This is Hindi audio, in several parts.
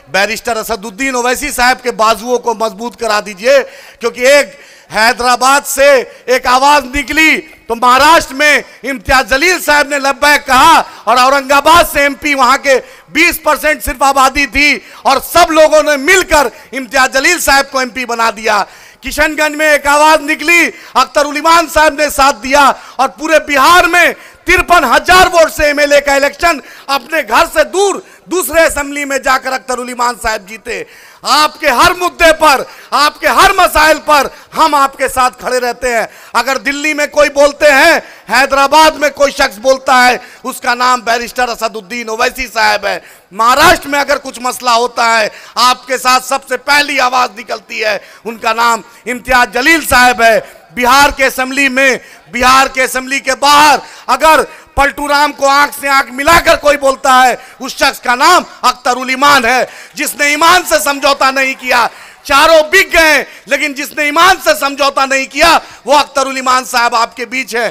बैरिस्टर असदुद्दीन ओवैसी साहब के बाजुओं को मजबूत करा दीजिए, क्योंकि एक हैदराबाद से एक आवाज निकली तो महाराष्ट्र में इम्तियाज जलील साहब ने लब्बैक कहा, और औरंगाबाद से एमपी वहां के 20% सिर्फ आबादी थी और सब लोगों ने मिलकर इम्तियाज जलील साहब को एमपी बना दिया। किशनगंज में एक आवाज निकली, अख्तर उल ईमान साहब ने साथ दिया और पूरे बिहार में 53,000 वोट से एमएलए का इलेक्शन अपने घर से दूर दूसरे असेंबली में जाकर अख्तर उल ईमान साहब जीते। आपके हर मुद्दे पर, आपके हर मसाइल पर हम आपके साथ खड़े रहते हैं। अगर दिल्ली में कोई बोलते हैं, हैदराबाद में कोई शख्स बोलता है, उसका नाम बैरिस्टर असदुद्दीन ओवैसी साहब है। महाराष्ट्र में अगर कुछ मसला होता है, आपके साथ सबसे पहली आवाज निकलती है, उनका नाम इम्तियाज जलील साहब है। बिहार के असेंबली में, बिहार के असेंबली के बाहर अगर पलटू राम को आंख से आंख मिलाकर कोई बोलता है, उस शख्स का नाम अख्तर उल ईमान है, जिसने ईमान से समझौता नहीं किया। चारों बिक गए, लेकिन जिसने ईमान से समझौता नहीं किया वो अख्तर उल ईमान साहब आपके बीच है।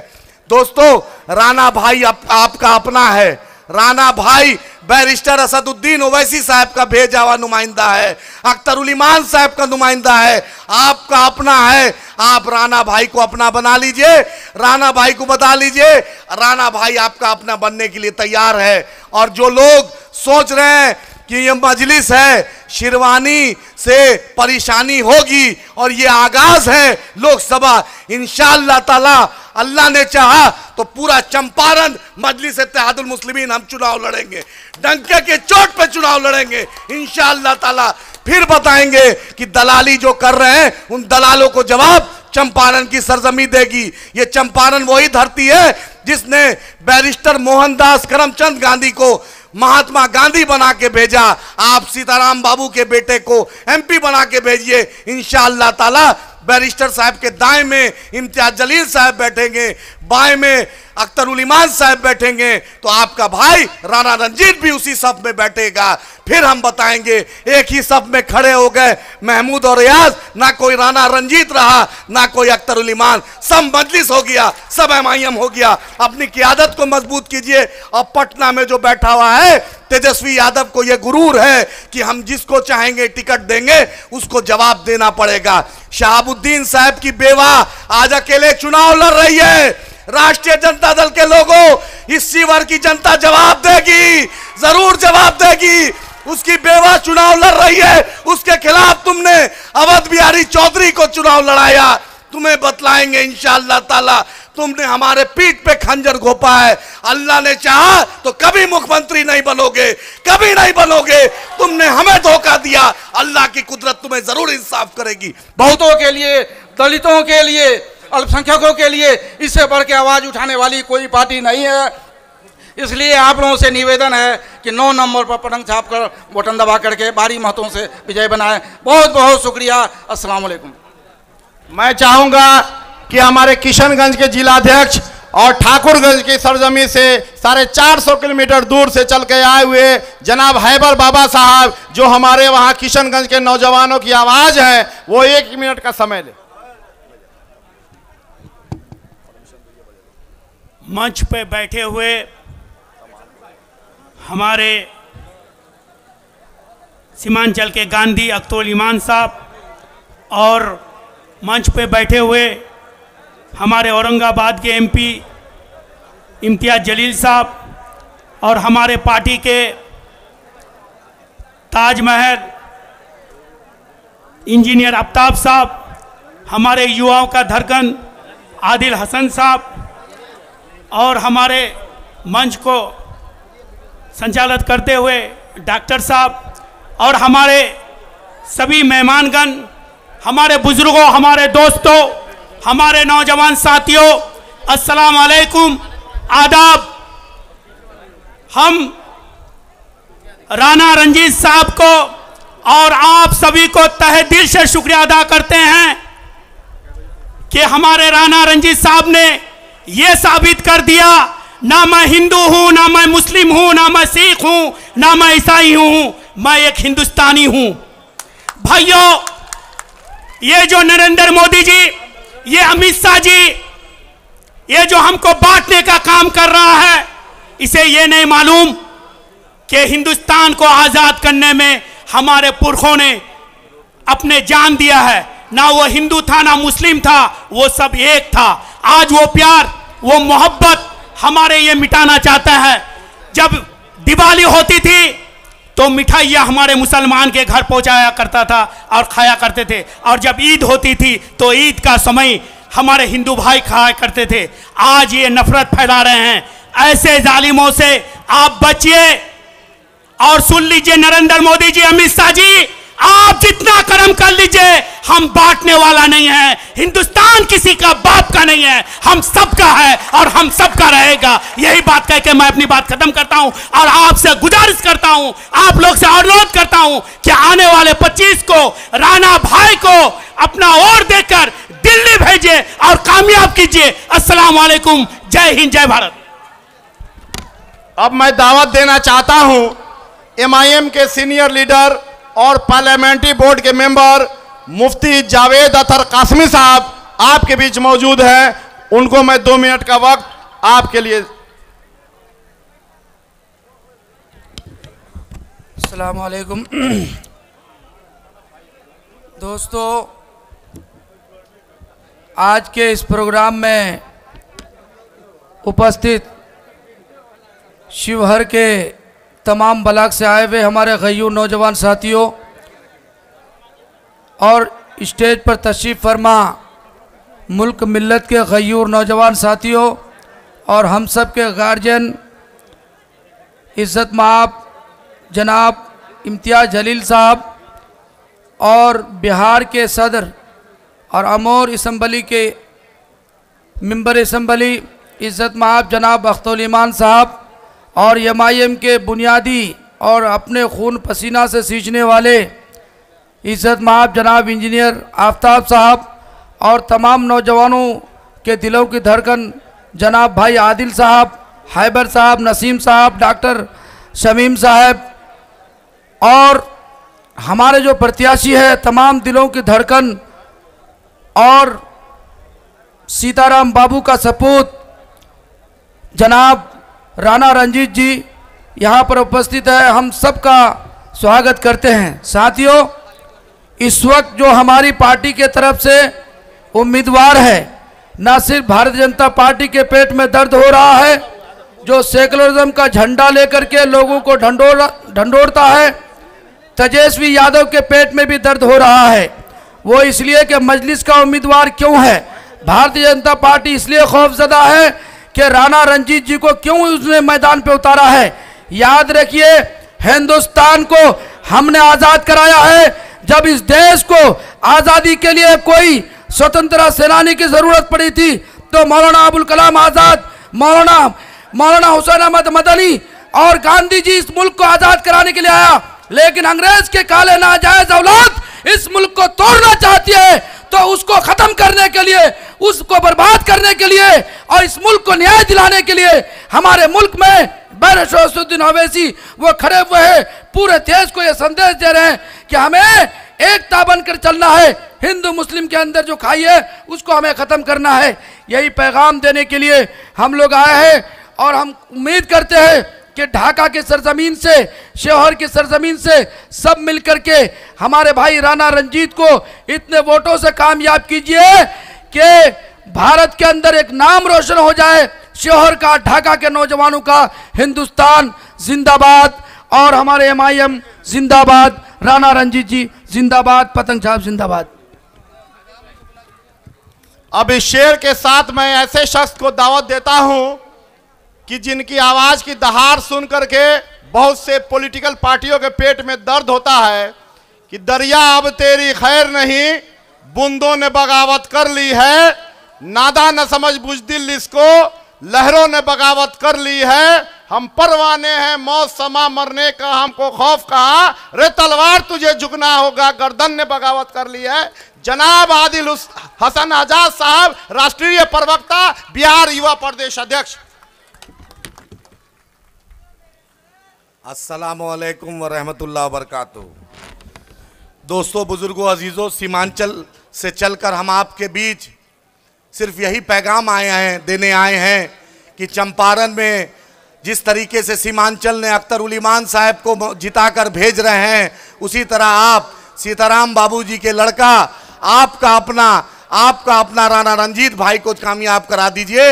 दोस्तों, राणा भाई आपका अपना है। राणा भाई बैरिस्टर असदुद्दीन ओवैसी साहब का भेजा हुआ नुमाइंदा है, अख्तर उल ईमान साहब का नुमाइंदा है, आपका अपना है। आप राणा भाई को अपना बना लीजिए, राणा भाई को बता लीजिए, राणा भाई आपका अपना बनने के लिए तैयार है। और जो लोग सोच रहे हैं कि ये मजलिस है, शिरवानी से परेशानी होगी और ये आगाज है लोकसभा, इंशाअल्लाह ताला अल्लाह ने चाहा तो पूरा चंपारण मजलिस इत्तेहादुल मुस्लिमीन हम चुनाव लड़ेंगे, डंके के चोट पे चुनाव लड़ेंगे इंशाअल्लाह ताला। फिर बताएंगे कि दलाली जो कर रहे हैं उन दलालों को जवाब चंपारण की सरजमी देगी। ये चंपारण वही धरती है जिसने बैरिस्टर मोहनदास करमचंद गांधी को महात्मा गांधी बना के भेजा। आप सीताराम बाबू के बेटे को एमपी बना के भेजिए, इंशाअल्लाह ताला। बैरिस्टर साहब के दाएं में इम्तियाज जलील साहब बैठेंगे, बाएं में अख्तर उल ईमान साहब बैठेंगे, तो आपका भाई राणा रंजीत भी उसी सफ में बैठेगा। फिर हम बताएंगे, एक ही सफ में खड़े हो गए महमूद और रियाज, ना कोई राणा रंजीत रहा ना कोई अख्तर उल ईमान, सब मजलिस हो गया, सब एमआईएम हो गया। अपनी क़ियादत को मजबूत कीजिए। और पटना में जो बैठा हुआ है तेजस्वी यादव को यह गुरूर है कि हम जिसको चाहेंगे टिकट देंगे, उसको जवाब देना पड़ेगा। शहाबुद्दीन साहब की बेवा आज अकेले चुनाव लड़ रही है। राष्ट्रीय जनता दल के लोगों, इस सीवर की जनता जवाब देगी, जरूर जवाब देगी। उसकी बेवा चुनाव लड़ रही है, उसके खिलाफ तुमने अवध बिहारी चौधरी को चुनाव लड़ाया। तुम्हें बतलाएंगे इंशाअल्लाह ताला। तुमने हमारे पीठ पे खंजर घोपा है, अल्लाह ने चाहा तो कभी मुख्यमंत्री नहीं बनोगे, कभी नहीं बनोगे। तुमने हमें धोखा दिया, अल्लाह की कुदरत तुम्हें जरूर इंसाफ करेगी। बहुतों के लिए, दलितों के लिए, अल्पसंख्यकों के लिए इससे बढ़ के आवाज उठाने वाली कोई पार्टी नहीं है। इसलिए आप लोगों से निवेदन है कि 9 नंबर पर पतंग छाप कर बटन दबा करके भारी मतों से विजय बनाएं। बहुत बहुत शुक्रिया। अस्सलाम वालेकुम। मैं चाहूंगा कि हमारे किशनगंज के जिलाध्यक्ष और ठाकुरगंज की सरजमी से 450 किलोमीटर दूर से चल के आए हुए जनाब हैबर बाबा साहब, जो हमारे वहां किशनगंज के नौजवानों की आवाज है, वो 1 मिनट का समय ले। मंच पे बैठे हुए हमारे सीमांचल के गांधी अख्तर उल ईमान साहब और मंच पे बैठे हुए हमारे औरंगाबाद के एमपी इम्तियाज जलील साहब और हमारे पार्टी के ताजमहल इंजीनियर आफ्ताब साहब, हमारे युवाओं का धड़कन आदिल हसन साहब और हमारे मंच को संचालित करते हुए डॉक्टर साहब और हमारे सभी मेहमानगण, हमारे बुजुर्गों, हमारे दोस्तों, हमारे नौजवान साथियों, अस्सलाम वालेकुम, आदाब। हम राणा रंजीत साहब को और आप सभी को तहे दिल से शुक्रिया अदा करते हैं कि हमारे राणा रंजीत साहब ने ये साबित कर दिया, ना मैं हिंदू हूं, ना मैं मुस्लिम हूं, ना मैं सिख हूं, ना मैं ईसाई हूं, मैं एक हिंदुस्तानी हूं। भाइयों, ये जो नरेंद्र मोदी जी, ये अमित शाह जी, ये जो हमको बांटने का काम कर रहा है, इसे ये नहीं मालूम कि हिंदुस्तान को आजाद करने में हमारे पुरखों ने अपने जान दिया है। ना वो हिंदू था ना मुस्लिम था, वो सब एक था। आज वो प्यार वो मोहब्बत हमारे ये मिटाना चाहता है। जब दिवाली होती थी तो मिठाइयाँ हमारे मुसलमान के घर पहुंचाया करता था और खाया करते थे, और जब ईद होती थी तो ईद का समय हमारे हिंदू भाई खाया करते थे। आज ये नफरत फैला रहे हैं। ऐसे जालिमों से आप बचिए। और सुन लीजिए नरेंद्र मोदी जी, अमित शाह जी, आप जितना कर्म कर लीजिए, हम बांटने वाला नहीं है। हिंदुस्तान किसी का बाप का नहीं है, हम सबका है और हम सबका रहेगा। यही बात कह के मैं अपनी बात खत्म करता हूं और आपसे गुजारिश करता हूं, आप लोग से अनुरोध करता हूं कि आने वाले 25 को राणा भाई को अपना वोट देकर दिल्ली भेजिए और कामयाब कीजिए। अस्सलाम वालेकुम, जय हिंद, जय भारत। अब मैं दावत देना चाहता हूं MIM के सीनियर लीडर और पार्लियामेंट्री बोर्ड के मेंबर मुफ्ती जावेद अतर कासमी साहब आपके बीच मौजूद हैं। उनको मैं 2 मिनट का वक्त आपके लिए। अस्सलाम वालेकुम दोस्तों, आज के इस प्रोग्राम में उपस्थित शिवहर के तमाम ब्लॉक से आए हुए हमारे गयूर नौजवान साथियों और स्टेज पर तशरीफ़ फरमा मुल्क मिल्लत के गयूर नौजवान साथियों और हम सब के गार्जियन इज़्ज़त माब जनाब इम्तियाज़ जलील साहब और बिहार के सदर और अमोर असम्बली के मेंबर असम्बली इज़्ज़त माब जनाब अख्तुल ईमान साहब और MIM के बुनियादी और अपने खून पसीना से सींचने वाले इज़्ज़त माब जनाब इंजीनियर आफ्ताब साहब और तमाम नौजवानों के दिलों की धड़कन जनाब भाई आदिल साहब, हैबर साहब, नसीम साहब, डॉक्टर शमीम साहब और हमारे जो प्रत्याशी है तमाम दिलों की धड़कन और सीताराम बाबू का सपूत जनाब राणा रंजीत जी यहाँ पर उपस्थित है। हम सबका स्वागत करते हैं। साथियों, इस वक्त जो हमारी पार्टी के तरफ से उम्मीदवार है, न सिर्फ भारतीय जनता पार्टी के पेट में दर्द हो रहा है जो सेकुलरिज्म का झंडा लेकर के लोगों को ढंढोरता है, तेजस्वी यादव के पेट में भी दर्द हो रहा है। वो इसलिए कि मजलिस का उम्मीदवार क्यों है, भारतीय जनता पार्टी इसलिए खौफजदा है कि राणा रंजीत जी को क्यों उसने मैदान पे उतारा है। याद रखिए, हिंदुस्तान को हमने आज़ाद कराया है। जब इस देश को आज़ादी के लिए कोई स्वतंत्रता सेनानी की ज़रूरत पड़ी थी तो मौलाना अबुल कलाम आज़ाद, मौलाना हुसैन अहमद मदनी और गांधी जी इस मुल्क को आज़ाद कराने के लिए आया। लेकिन अंग्रेज के काले नाजायज औलाद इस मुल्क को तोड़ना चाहती है, तो उसको खत्म करने के लिए, उसको बर्बाद करने के लिए और इस मुल्क को न्याय दिलाने के लिए हमारे मुल्क में बैर शमसुद्दीन ओवैसी वो खड़े हुए हैं। पूरे देश को ये संदेश दे रहे हैं कि हमें एकता बनकर चलना है। हिंदू मुस्लिम के अंदर जो खाई है उसको हमें ख़त्म करना है। यही पैगाम देने के लिए हम लोग आए हैं और हम उम्मीद करते हैं कि ढाका की सरजमीन से, शिवहर की सरजमीन से सब मिलकर के हमारे भाई राणा रंजीत को इतने वोटों से कामयाब कीजिए कि भारत के अंदर एक नाम रोशन हो जाए, शिवहर का, ढाका के नौजवानों का। हिंदुस्तान जिंदाबाद और हमारे MIM जिंदाबाद, राणा रंजीत जी जिंदाबाद, पतंग छाप जिंदाबाद। अब इस शेर के साथ मैं ऐसे शख्स को दावत देता हूं कि जिनकी आवाज की दहाड़ सुन करके बहुत से पॉलिटिकल पार्टियों के पेट में दर्द होता है कि दरिया अब तेरी खैर नहीं, बूंदों ने बगावत कर ली है, नादा न समझ बुजदिल इसको, लहरों ने बगावत कर ली है, हम परवाने हैं मौत समा मरने का हमको खौफ कहा, रे तलवार तुझे झुकना होगा, गर्दन ने बगावत कर ली है। जनाब आदिल हसन आजाद साहब, राष्ट्रीय प्रवक्ता, बिहार युवा प्रदेश अध्यक्ष। अस्सलामुअलैकुम वरहमतुल्लाहि वबरकातुहू। दोस्तों, बुजुर्गों, अजीज़ों, सीमांचल से चलकर हम आपके बीच सिर्फ यही पैगाम देने आए हैं कि चंपारण में जिस तरीके से सीमांचल ने अख्तर उल ईमान साहब को जिताकर भेज रहे हैं, उसी तरह आप सीताराम बाबूजी के लड़का आपका अपना राणा रंजीत भाई को कामयाब करा दीजिए।